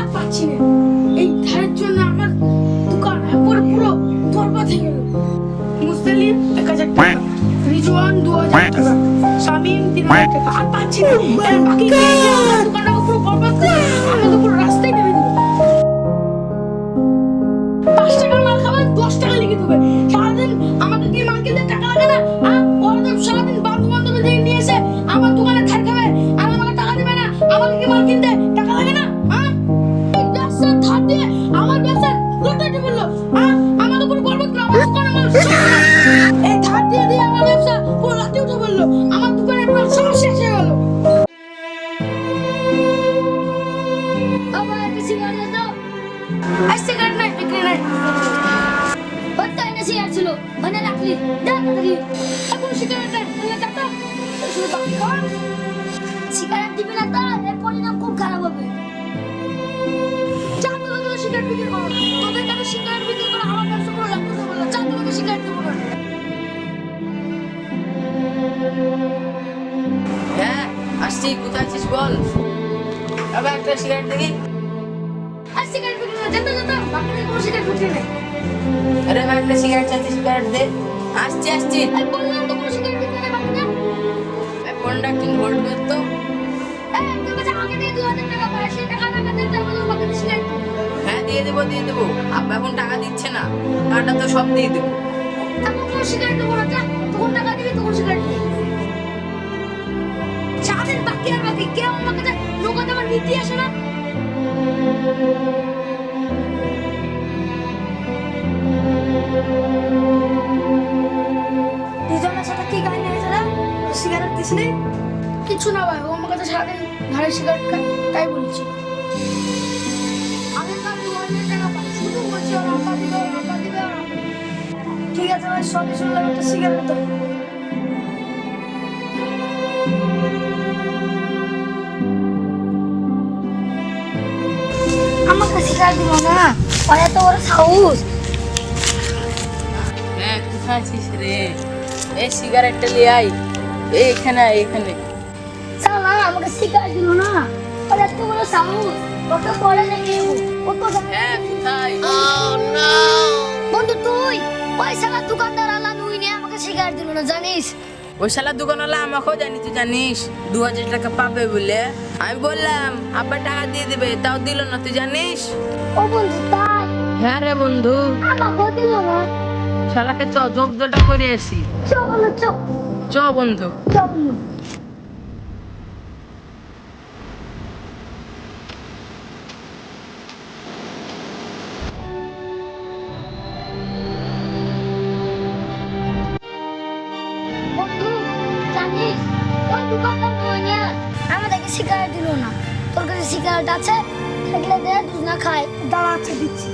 আর পাচ্ছি না। এই ধারের জন্য আমার দোকান একবার পুরো বরবাদ হয়ে গেল। মুস্তালিম 1000 টাকা, রিজওয়ান 2000 টাকা, শামিম 3000 টাকা, আর পাচ্ছি না। এর বাকি কি আমার দোকানটা পুরো বরবাদ করে আমাকে পুরো রাস্তায় নেমে দিল। 5 টাকার মাল খাবেন 10 টাকা লিখে দেবে। সারাদিন আমাকে কি মার্কেটে টাকা লাগে না? ওরা তো সারাদিন বন্ধু বান্ধব দিয়ে নিয়ে এসে আমার দোকানে ধার খাবে আর আমাকে টাকা দেবে না। আমাকে কি মাল কিনতে টাকা লাগে না? এই ব্যবসা ধার দিয়ে আমার ব্যবসা লুটাতে বললো। আমাকে পুরো বরবাদ করে আমার দোকানে মাল এই ধার দিয়ে দিয়ে আমার ব্যবসা পুরো লাটে উঠে বললো। আমার দোকানে পুরো সব শেষ হয়ে গেল। আমার একটা সিগারেট দাও। আর সিগারেট নাই, বিক্রি নাই। হত্যা এনে সিগারেট ছিল মানে রাখলি দেখ তাড়াতাড়ি। এখন সিগারেট নাই, তাহলে টাকা শুধু বাকি খাওয়া। সিগারেট দিবি না তো এর পরিণাম খুব খারাপ হবে। চা তো লাগে সিগারেট বিক্রি করো। তোদের কেন সিগারেট বিক্রি করে আমার ব্যবসা পুরো লাটে উঠে বললো। চা তো লাগে সিগারেট দেবো না। হ্যাঁ আসছি, কোথায় আছিস বল। আবার একটা সিগারেট দেখি। আর সিগারেট বিক্রি না, যেতে যেতে বাকি কোনো সিগারেট বিক্রি নেই। আরে ভাই একটা সিগারেট চাচ্ছি, সিগারেট দে। আসছি আসছি। আর বললাম তো কোনো সিগারেট বিক্রি নেই বাকি না। ফোনটা একটু হোল্ড করতো। তোর কাছে আগে দিয়ে 2000 টাকা পায়, সেই টাকা টাকা দিতে বলো বাকি সিগারেট। হ্যাঁ দিয়ে দেবো দিয়ে দেবো। আব্বা এখন টাকা দিচ্ছে না, টাকাটা তো সব দিয়ে দেবো। এখন কোনো সিগারেট দেবো না। যা তখন টাকা দিবি তখন সিগারেট দিবি। সারাদিন বাকি আর বাকি, কেউ আমার কাছে নগদ আমার নিতে আসে না। দুজনের সাথে কি গাড়ি নিয়েছে রে? সিগারেট দিসনি? কিছু না ভাই, ও আমার কাছে সারাদিন ধারে সিগারেট খায় তাই বলছি। আমি তো 2000 টাকা পাই শুধু বলছি ওর আব্বা দিবে ওর আব্বা দিবে ওর আব্বা দিবে। ঠিক আছে ভাই সবই শুনলাম একটা সিগারেট দাও। আমাকে সিগারেট দিব না ওর এত বড় সাহস। হ্যাঁ কোথায় আছিস রে? এই সিগারেটটা নিয়ে আয়। এইখানে এইখানে। সালা আমাকে সিগারেট দিল না ওর এত বড় সাহস। ওকে পরে দেখে কত হ্যাঁ কোথায়? বন্ধু তুই ওই শালা দোকানদার আলা নুই নিয়ে আমাকে সিগারেট দিল না জানিস? ওই শালা দোকানওয়ালা আমাকেও জানি, তুই জানিস 2000 টাকা পাবে বলে। আমি বললাম আব্বা টাকা দিয়ে দেবে, তাও দিল না, তুই জানিস? ও বন্ধু তাই হ্যাঁ রে বন্ধু। আমাকেও দিল না। শালাকে চ জব্দটা করে আসি। চল চল চ বন্ধু। চল বন্ধু জানিস ওই দোকানদার নুই নিয়ে আমাদেরকে সিগারেট দিল না। তোর কাছে সিগারেট আছে থাকলে দে দুজনা খাই। দাঁড়া, আছে দিচ্ছি।